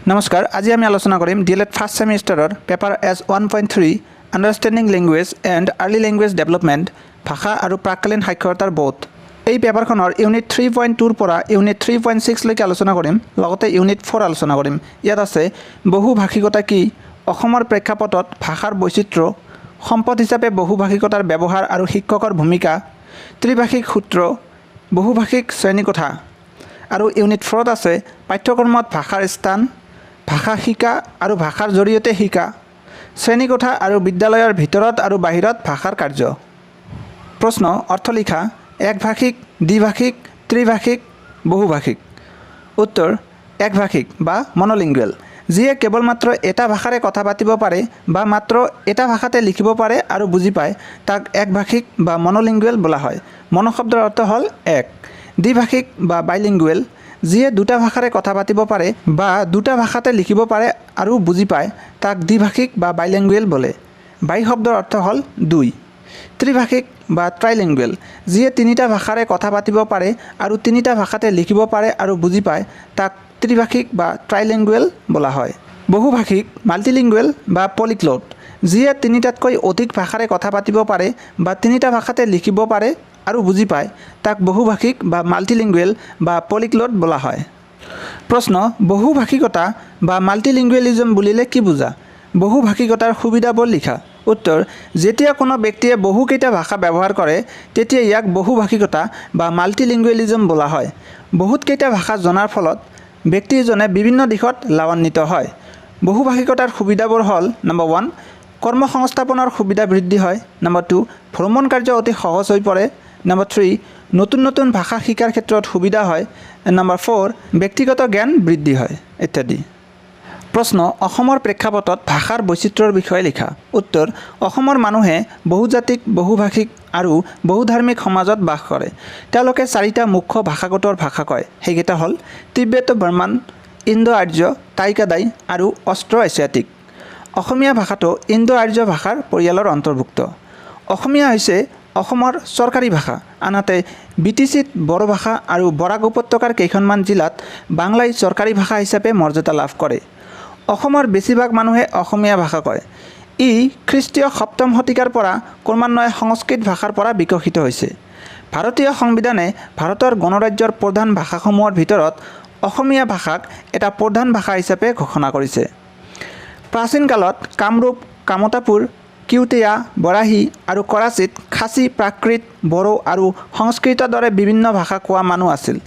নমস্কাৰ আজি আমি আলোচনা কৰিম D.El.Ed ফাৰ্ষ্ট সেমিষ্টাৰৰ paper S1.3 understanding language and early language development ভাষা আৰু প্ৰাককালীন সাক্ষৰতাৰ বোধ এই পেপাৰখনৰ ইউনিট 3.2 পৰা ইউনিট 3.6 লৈকে আলোচনা কৰিম লগতে ইউনিট 4 আলোচনা কৰিম ইয়াত আছে বহুভাষিকতা কি অসমৰ প্ৰেক্ষাপটত ভাষাৰ বৈচিত্ৰ্য সম্পদ হিচাপে বহুভাষিকতাৰ ব্যৱহাৰ আৰু শিক্ষকৰ ভূমিকা ত্ৰিভাষিক সূত্ৰ বহুভাষিক শ্ৰেণীকোঠা আৰু ইউনিট 4 আছে পাঠ্যক্ৰমত ভাষাৰ স্থান ভাষা শিকা আৰু ভাষাৰ জৰিয়তে শিকা শ্ৰেণীকোঠা আৰু বিদ্যালয়ৰ ভিতৰত আৰু বাহিৰত ভাষাৰ কাৰ্য প্ৰশ্ন অৰ্থ লিখা একভাষিক দ্বিভাষিক ত্ৰিভাষিক বহুভাষিক উত্তৰ একভাষিক বা মনোলিংগুৱেল যিয়ে কেৱল মাত্ৰ এটা ভাষাৰে কথা পাতিব পাৰে বা মাত্ৰ এটা ভাষাতে লিখিব পাৰে আৰু বুজি পায় তাক একভাষিক বা মনোলিংগুৱেল বোলা হয় মনো শব্দৰ অৰ্থ হ'ল এক দ্বিভাষিক বা বাইলিংগুৱেল যিয়ে দুটা ভাষাৰে কথা পাতিব পাৰে বা দুটা ভাষাতে লিখিব পাৰে আৰু বুজি পায় তাক দ্বিভাষিক বা বাইলিংগুৱেল বোলে বাই শব্দৰ অৰ্থ হ'ল দুই ত্ৰিভাষিক বা ট্ৰাইলিংগুৱেল যিয়ে তিনিটা ভাষাৰে কথা পাতিব পাৰে আৰু তিনিটা ভাষাতে লিখিব পাৰে আৰু বুজি পায় তাক ত্ৰিভাষিক বা ট্ৰাইলিংগুৱেল বোলা হয় বহুভাষিক মাল্টিলিংগুৱেল বা পলিগ্লট যিয়ে তিনিটাতকৈ অধিক ভাষাৰে কথা পাতিব পাৰে বা তিনিটা ভাষাতে লিখিব পাৰে আৰু বুজি পায় তাক বহুভাষিক বা মাল্টিলিংগুৱেল বা পলিগ্লট বোলা হয় প্ৰশ্ন বহুভাষিকতা বা মাল্টিলিংগুৱেলিজম বুলিলে কি বুজা বহুভাষিকতাৰ সুবিধাবোৰ লিখা উত্তৰ যেতিয়া কোনো ব্যক্তিয়ে বহুকেইটা ভাষা ব্যৱহাৰ কৰে তেতিয়া ইয়াক বহুভাষিকতা বা মাল্টিলিংগুৱেলিজম বোলা হয় বহুতকেইটা ভাষা জনাৰ ফলত ব্যক্তিজনে বিভিন্ন দিশত লাভান্বিত হয় বহুভাষিকতাৰ সুবিধাবোৰ হ'ল নম্বৰ 1 কৰ্মসংস্থাপনৰ সুবিধা বৃদ্ধি হয় নম্বৰ 2 ভ্ৰমণ কাৰ্য অতি সহজ হৈ পৰে নম্বৰ 3 নতুন নতুন ভাষা শিকাৰ ক্ষেত্ৰত সুবিধা হয় নম্বৰ 4 ব্যক্তিগত জ্ঞান বৃদ্ধি হয় ইত্যাদি প্ৰশ্ন অসমৰ প্ৰেক্ষাপটত ভাষাৰ বৈচিত্ৰ্যৰ বিষয়ে লিখা উত্তৰ অসমৰ মানুহে বহুজাতিক বহুভাষিক আৰু বহুধাৰ্মিক সমাজত বাস কৰে তেওঁলোকে চাৰিটা মুখ্য ভাষাগোটৰ ভাষা কয় সেইকেইটা হ'ল তিব্বেত বৰ্মান ইণ্ডো আৰ্য টাইকাদাই আৰু অষ্ট্ৰ এছিয়াটিক অসমীয়া ভাষাটো ইণ্ডো আৰ্য ভাষাৰ পৰিয়ালৰ অন্তৰ্ভুক্ত অসমীয়া হৈছে অসমৰ চৰকাৰী ভাষা আনহাতে BTCত বড়ো ভাষা আৰু বৰাক উপত্যকাৰ কেইখনমান জিলাত বাংলাই চৰকাৰী ভাষা হিচাপে মৰ্যাদা লাভ কৰে অসমৰ বেছিভাগ মানুহে অসমীয়া ভাষা কয় ই খ্ৰীষ্টীয় 7ম শতিকাৰ পৰা ক্ৰমান্বয়ে সংস্কৃত ভাষাৰ পৰা বিকশিত হৈছে ভাৰতীয় সংবিধানে ভাৰতৰ গণৰাজ্যৰ প্ৰধান ভাষাসমূহৰ ভিতৰত অসমীয়া ভাষাক এটা প্ৰধান ভাষা হিচাপে ঘোষণা কৰিছে প্ৰাচীন কালত কামৰূপ কামতাপুৰ কিউটিয়া বৰাহী আৰু কৰাচীত খাচী প্ৰাকৃত বড়ো আৰু সংস্কৃতৰ দৰে বিভিন্ন ভাষা কোৱা মানুহ আছিল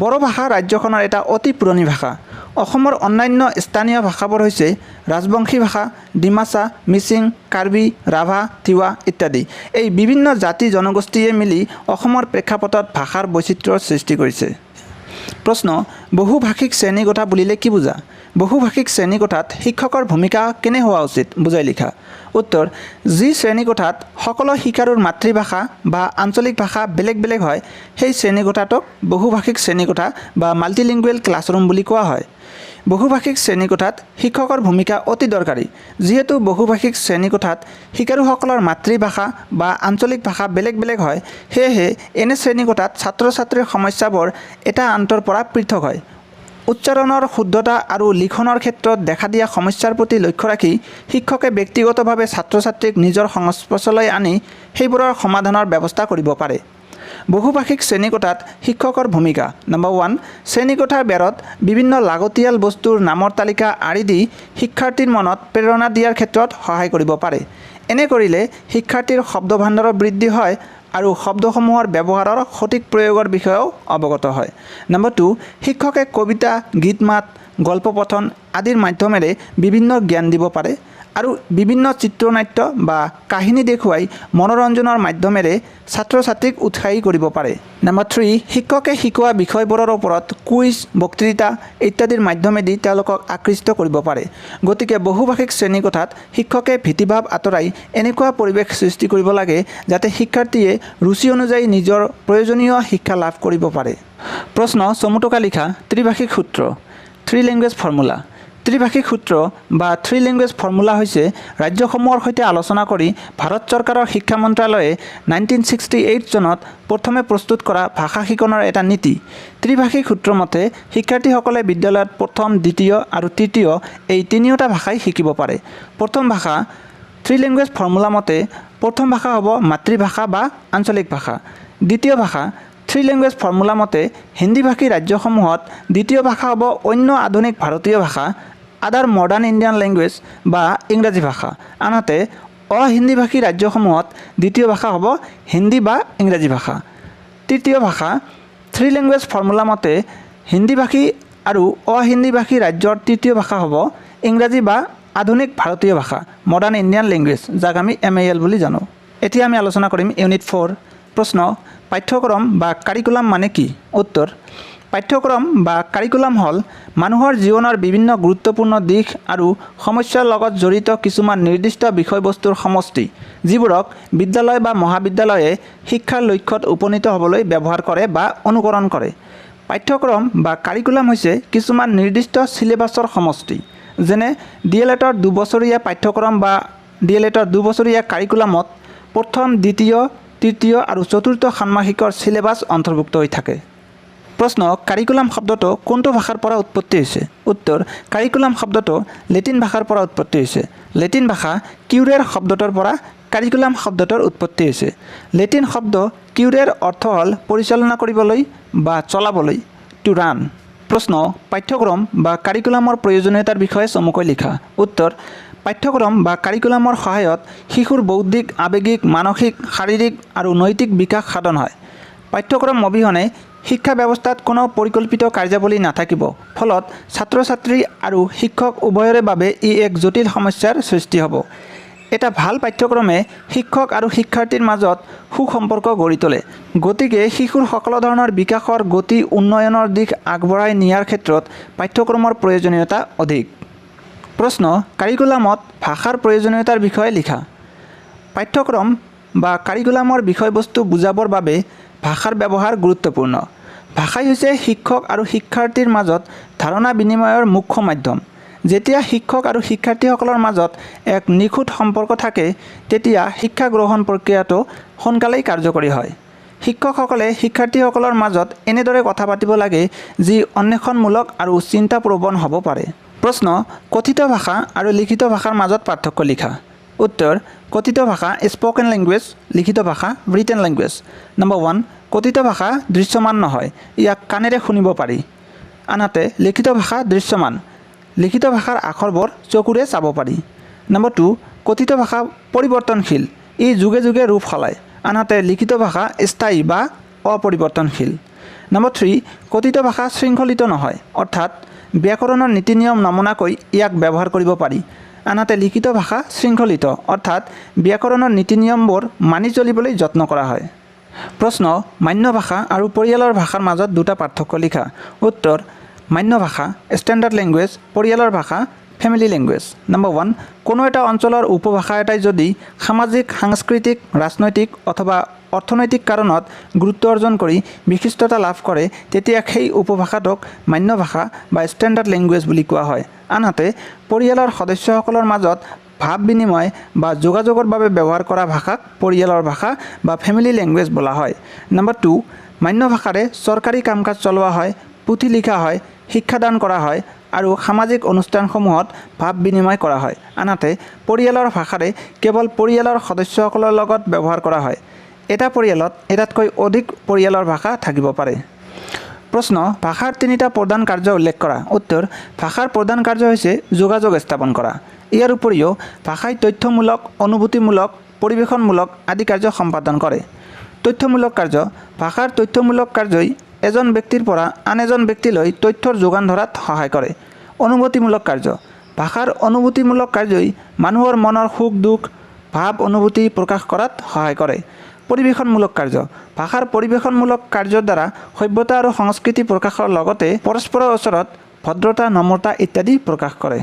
বড়ো ভাষা ৰাজ্যখনৰ এটা অতি পুৰণি ভাষা অসমৰ অন্যান্য স্থানীয় ভাষাবোৰ হৈছে ৰাজবংশী ভাষা ডিমাচা মিচিং কাৰ্বি ৰাভা তিৱা ইত্যাদি এই বিভিন্ন জাতি জনগোষ্ঠীয়ে মিলি অসমৰ প্ৰেক্ষাপটত ভাষাৰ বৈচিত্ৰ্যৰ সৃষ্টি কৰিছে প্ৰশ্ন বহুভাষিক শ্ৰেণীকোঠা বুলিলে কি বুজা বহুভাষিক শ্ৰেণীকোঠাত শিক্ষকৰ ভূমিকা কেনে হোৱা উচিত বুজাই লিখা উত্তৰ যি শ্ৰেণীকোঠাত সকলো শিকাৰুৰ মাতৃভাষা বা আঞ্চলিক ভাষা বেলেগ বেলেগ হয় সেই শ্ৰেণীকোঠাটোক বহুভাষিক শ্ৰেণীকোঠা বা মাল্টিলিংগুৱেল ক্লাছৰুম বুলি কোৱা হয় বহুভাষিক শ্ৰেণীকোঠাত শিক্ষকৰ ভূমিকা অতি দৰকাৰী যিহেতু বহুভাষিক শ্ৰেণীকোঠাত শিকাৰুসকলৰ মাতৃভাষা বা আঞ্চলিক ভাষা বেলেগ বেলেগ হয় সেয়েহে এনে শ্ৰেণীকোঠাত ছাত্ৰ ছাত্ৰীৰ সমস্যাবোৰ এটা আনটোৰ পৰা পৃথক হয় উচ্চাৰণৰ শুদ্ধতা আৰু লিখনৰ ক্ষেত্ৰত দেখা দিয়া সমস্যাৰ প্ৰতি লক্ষ্য ৰাখি শিক্ষকে ব্যক্তিগতভাৱে ছাত্ৰ ছাত্ৰীক নিজৰ সংস্পৰ্শলৈ আনি সেইবোৰৰ সমাধানৰ ব্যৱস্থা কৰিব পাৰে বহুভাষিক শ্ৰেণীকোঠাত শিক্ষকৰ ভূমিকা নম্বৰ 1 শ্ৰেণীকোঠাৰ বেৰত বিভিন্ন লাগতিয়াল বস্তুৰ নামৰ তালিকা আঁৰি দি শিক্ষাৰ্থীৰ মনত প্ৰেৰণা দিয়াৰ ক্ষেত্ৰত সহায় কৰিব পাৰে এনে কৰিলে শিক্ষাৰ্থীৰ শব্দ ভাণ্ডাৰৰ বৃদ্ধি হয় আৰু শব্দসমূহৰ ব্যৱহাৰৰ সঠিক প্ৰয়োগৰ বিষয়েও অৱগত হয় নম্বৰ 2 শিক্ষকে কবিতা গীত মাত গল্প পঠন আদিৰ মাধ্যমেৰে বিভিন্ন জ্ঞান দিব পাৰে আৰু বিভিন্ন চিত্ৰনাট্য বা কাহিনী দেখুৱাই মনোৰঞ্জনৰ মাধ্যমেৰে ছাত্ৰ ছাত্ৰীক উৎসাহী কৰিব পাৰে নম্বৰ 3 শিক্ষকে শিকোৱা বিষয়বোৰৰ ওপৰত কুইজ বক্তৃতা ইত্যাদিৰ মাধ্যমেদি তেওঁলোকক আকৃষ্ট কৰিব পাৰে গতিকে বহুভাষিক শ্ৰেণীকোঠাত শিক্ষকে ভীতিভাৱ আঁতৰাই এনেকুৱা পৰিৱেশ সৃষ্টি কৰিব লাগে যাতে শিক্ষাৰ্থীয়ে ৰুচি অনুযায়ী নিজৰ প্ৰয়োজনীয় শিক্ষা লাভ কৰিব পাৰে প্ৰশ্ন চমুটকা লিখা ত্ৰিভাষিক সূত্ৰ 3 লেংগুৱেজ ফৰ্মুলা ত্ৰিভাষিক সূত্ৰ বা থ্ৰী লেংগুৱেজ ফৰ্মুলা হৈছে ৰাজ্যসমূহৰ সৈতে আলোচনা কৰি ভাৰত চৰকাৰৰ শিক্ষা মন্ত্ৰালয়ে 1968 চনত প্ৰথমে প্ৰস্তুত কৰা ভাষা শিকনৰ এটা নীতি। ত্ৰিভাষিক সূত্ৰ মতে শিক্ষাৰ্থীসকলে বিদ্যালয়ত প্ৰথম, দ্বিতীয় আৰু তৃতীয় এই তিনিওটা ভাষাই শিকিব পাৰে। প্ৰথম ভাষা থ্ৰী লেংগুৱেজ ফৰ্মুলা মতে প্ৰথম ভাষা হ'ব মাতৃভাষা বা আঞ্চলিক ভাষা। দ্বিতীয় ভাষা থ্ৰী লেংগুৱেজ ফৰ্মুলা মতে হিন্দীভাষী ৰাজ্যসমূহত দ্বিতীয় ভাষা হ'ব অন্য আধুনিক ভাৰতীয় ভাষা আদাৰ মডাৰ্ণ ইণ্ডিয়ান লেংগুৱেজ বা ইংৰাজী ভাষা। আনহাতে অহিন্দীভাষী ৰাজ্যসমূহত দ্বিতীয় ভাষা হ'ব হিন্দী বা ইংৰাজী ভাষা। তৃতীয় ভাষা থ্ৰী লেংগুৱেজ ফৰ্মুলা মতে হিন্দীভাষী আৰু অহিন্দীভাষী ৰাজ্যৰ তৃতীয় ভাষা হ'ব ইংৰাজী বা আধুনিক ভাৰতীয় ভাষা মডাৰ্ণ ইণ্ডিয়ান লেংগুৱেজ, যাক আমি MAL বুলি জানো। এতিয়া আমি আলোচনা কৰিম ইউনিট 4। প্ৰশ্ন, পাঠ্যক্ৰম বা কাৰিকুলাম মানে কি? উত্তৰ, পাঠ্যক্ৰম বা কাৰিকুলাম হ'ল মানুহৰ জীৱনৰ বিভিন্ন গুৰুত্বপূৰ্ণ দিশ আৰু সমস্যাৰ লগত জড়িত কিছুমান নিৰ্দিষ্ট বিষয়বস্তুৰ সমষ্টি, যিবোৰক বিদ্যালয় বা মহাবিদ্যালয়ে শিক্ষাৰ লক্ষ্যত উপনীত হ'বলৈ ব্যৱহাৰ কৰে বা অনুকৰণ কৰে। পাঠ্যক্ৰম বা কাৰিকুলাম হৈছে কিছুমান নিৰ্দিষ্ট চিলেবাছৰ সমষ্টি, যেনে D.El.Edৰ 2 বছৰীয়া পাঠ্যক্ৰম বা D.El.Edৰ 2 বছৰীয়া কাৰিকুলামত প্ৰথম, দ্বিতীয়, তৃতীয় আৰু চতুৰ্থ ষাণ্মাসিকৰ চিলেবাছ অন্তৰ্ভুক্ত হৈ থাকে। প্ৰশ্ন, কাৰিকুলাম শব্দটো কোনটো ভাষাৰ পৰা উৎপত্তি হৈছে? উত্তৰ, কাৰিকুলাম শব্দটো লেটিন ভাষাৰ পৰা উৎপত্তি হৈছে। লেটিন ভাষা কিউৰেৰ শব্দটোৰ পৰা কাৰিকুলাম শব্দটোৰ উৎপত্তি হৈছে। লেটিন শব্দ কিউৰেৰ অৰ্থ হ'ল পৰিচালনা কৰিবলৈ বা চলাবলৈ, টু ৰান। প্ৰশ্ন, পাঠ্যক্ৰম বা কাৰিকুলামৰ প্ৰয়োজনীয়তাৰ বিষয়ে চমুকৈ লিখা। উত্তৰ, পাঠ্যক্ৰম বা কাৰিকুলামৰ সহায়ত শিশুৰ বৌদ্ধিক, আৱেগিক, মানসিক, শাৰীৰিক আৰু নৈতিক বিকাশ সাধন হয়। পাঠ্যক্ৰম অবিহনে শিক্ষা ব্যৱস্থাত কোনো পৰিকল্পিত কাৰ্যাৱলী নাথাকিব, ফলত ছাত্ৰ ছাত্ৰী আৰু শিক্ষক উভয়ৰে বাবে ই এক জটিল সমস্যাৰ সৃষ্টি হ'ব। এটা ভাল পাঠ্যক্ৰমে শিক্ষক আৰু শিক্ষাৰ্থীৰ মাজত সুসম্পৰ্ক গঢ়ি তোলে। গতিকে শিশুৰ সকলো ধৰণৰ বিকাশৰ গতি, উন্নয়নৰ দিশ আগবঢ়াই নিয়াৰ ক্ষেত্ৰত পাঠ্যক্ৰমৰ প্ৰয়োজনীয়তা অধিক। প্ৰশ্ন, কাৰিকুলামত ভাষাৰ প্ৰয়োজনীয়তাৰ বিষয়ে লিখা। পাঠ্যক্ৰম বা কাৰিকুলামৰ বিষয়বস্তু বুজাবৰ বাবে ভাষাৰ ব্যৱহাৰ গুৰুত্বপূৰ্ণ। ভাষাই হৈছে শিক্ষক আৰু শিক্ষাৰ্থীৰ মাজত ধাৰণা বিনিময়ৰ মুখ্য মাধ্যম। যেতিয়া শিক্ষক আৰু শিক্ষাৰ্থীসকলৰ মাজত এক নিখুঁত সম্পৰ্ক থাকে, তেতিয়া শিক্ষা গ্ৰহণ প্ৰক্ৰিয়াটো সোনকালেই কাৰ্যকৰী হয়। শিক্ষকসকলে শিক্ষাৰ্থীসকলৰ মাজত এনেদৰে কথা পাতিব লাগে যি অন্বেষণমূলক আৰু চিন্তাপ্ৰৱণ হ'ব পাৰে। প্ৰশ্ন, কথিত ভাষা আৰু লিখিত ভাষাৰ মাজত পাৰ্থক্য লিখা। উত্তৰ, কথিত ভাষা স্প'কেন লেংগুৱেজ, লিখিত ভাষা ৰিটেন লেংগুৱেজ। নম্বৰ 1, কথিত ভাষা দৃশ্যমান নহয়, ইয়াক কাণেৰে শুনিব পাৰি। আনহাতে লিখিত ভাষা দৃশ্যমান, লিখিত ভাষাৰ আখৰবোৰ চকুৰে চাব পাৰি। নম্বৰ 2, কথিত ভাষা পৰিৱৰ্তনশীল, ই যুগে যুগে ৰূপ সলায়। আনহাতে লিখিত ভাষা স্থায়ী বা অপৰিৱৰ্তনশীল। নম্বৰ 3, কথিত ভাষা শৃংখলিত নহয়, অৰ্থাৎ ব্যাকৰণৰ নীতি নিয়ম নমনাকৈ ইয়াক ব্যৱহাৰ কৰিব পাৰি। আনহাতে লিখিত ভাষা শৃংখলিত, অৰ্থাৎ ব্যাকৰণৰ নীতি নিয়মবোৰ মানি চলিবলৈ যত্ন কৰা হয়। প্ৰশ্ন, মান্য ভাষা আৰু পৰিয়ালৰ ভাষাৰ মাজত দুটা পাৰ্থক্য লিখা। উত্তৰ, মান্য ভাষা ষ্টেণ্ডাৰ্ড লেংগুৱেজ, পৰিয়ালৰ ভাষা ফেমিলি লেংগুৱেজ। নম্বৰ 1, কোনো এটা অঞ্চলৰ উপভাষা এটাই যদি সামাজিক, সাংস্কৃতিক, ৰাজনৈতিক অথবা অৰ্থনৈতিক কাৰণত গুৰুত্ব অৰ্জন কৰি বিশিষ্টতা লাভ কৰে, তেতিয়া সেই উপভাষাটোক মান্য ভাষা বা ষ্টেণ্ডাৰ্ড লেংগুৱেজ বুলি কোৱা হয়। আনহাতে পৰিয়ালৰ সদস্যসকলৰ মাজত ভাৱ বিনিময় বা যোগাযোগৰ বাবে ব্যৱহাৰ কৰা ভাষাক পৰিয়ালৰ ভাষা বা ফেমিলি লেংগুৱেজ বোলা হয়। নম্বৰ 2, মান্য ভাষাৰে চৰকাৰী কাম কাজ চলোৱা হয়, পুথি লিখা হয়, শিক্ষাদান কৰা হয় আৰু সামাজিক অনুষ্ঠানসমূহত ভাৱ বিনিময় কৰা হয়। আনহাতে পৰিয়ালৰ ভাষাৰে কেৱল পৰিয়ালৰ সদস্যসকলৰ লগত ব্যৱহাৰ কৰা হয়। এটা পৰিয়ালত এটাতকৈ অধিক পৰিয়ালৰ ভাষা থাকিব পাৰে। প্ৰশ্ন, ভাষাৰ 3টা প্ৰধান কাৰ্য উল্লেখ কৰা। উত্তৰ, ভাষাৰ প্ৰধান কাৰ্য হৈছে যোগাযোগ স্থাপন কৰা। ইয়াৰ উপৰিও ভাষাই তথ্যমূলক, অনুভূতিমূলক, পৰিৱেশনমূলক আদি কাৰ্য সম্পাদন কৰে। তথ্যমূলক কাৰ্য, ভাষাৰ তথ্যমূলক কাৰ্যই এজন ব্যক্তিৰ পৰা আন এজন ব্যক্তিলৈ তথ্যৰ যোগান ধৰাত সহায় কৰে। অনুভূতিমূলক কাৰ্য, ভাষাৰ অনুভূতিমূলক কাৰ্যই মানুহৰ মনৰ সুখ দুখ, ভাৱ অনুভূতি প্ৰকাশ কৰাত সহায় কৰে। পৰিৱেশনমূলক কাৰ্য, ভাষাৰ পৰিৱেশনমূলক কাৰ্যৰ দ্বাৰা সভ্যতা আৰু সংস্কৃতি প্ৰকাশৰ লগতে পৰস্পৰৰ ওচৰত ভদ্ৰতা, নম্ৰতা ইত্যাদি প্ৰকাশ কৰে।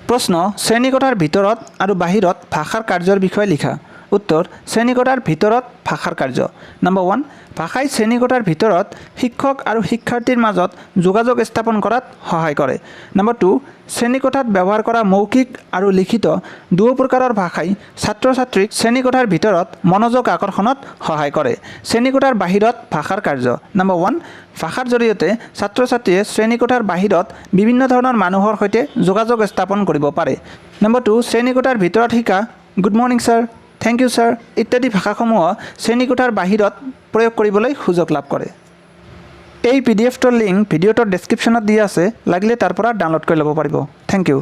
প্ৰশ্ন, শ্ৰেণীকোঠাৰ ভিতৰত আৰু বাহিৰত ভাষাৰ কাৰ্যৰ বিষয়ে লিখা। উত্তৰ, শ্ৰেণীকোঠাৰ ভিতৰত ভাষাৰ কাৰ্য। নম্বৰ 1, ভাষাই শ্ৰেণীকোঠাৰ ভিতৰত শিক্ষক আৰু শিক্ষাৰ্থীৰ মাজত যোগাযোগ স্থাপন কৰাত সহায় কৰে। নম্বৰ 2, শ্ৰেণীকোঠাত ব্যৱহাৰ কৰা মৌখিক আৰু লিখিত দুয়ো প্ৰকাৰৰ ভাষাই ছাত্ৰ-ছাত্ৰীক শ্ৰেণীকোঠাৰ ভিতৰত মনোযোগ আকৰ্ষণত সহায় কৰে। শ্ৰেণীকোঠাৰ বাহিৰত ভাষাৰ কাৰ্য। নম্বৰ 1, ভাষাৰ জৰিয়তে ছাত্ৰ-ছাত্ৰীয়ে শ্ৰেণীকোঠাৰ বাহিৰত বিভিন্ন ধৰণৰ মানুহৰ সৈতে যোগাযোগ স্থাপন কৰিব পাৰে। নম্বৰ 2, শ্ৰেণীকোঠাৰ ভিতৰত শিকা good morning sir, thank you sir ইত্যাদি ভাষাসমূহ শ্ৰেণীকোঠাৰ বাহিৰত প্ৰয়োগ কৰিবলৈ সুযোগ লাভ কৰে। এই পিডিএফটোৰ লিংক ভিডিঅ'টোৰ ডেছক্ৰিপশ্যনত দিয়া আছে, লাগিলে তাৰ পৰা ডাউনলোড কৰি ল'ব পাৰিব। Thank U.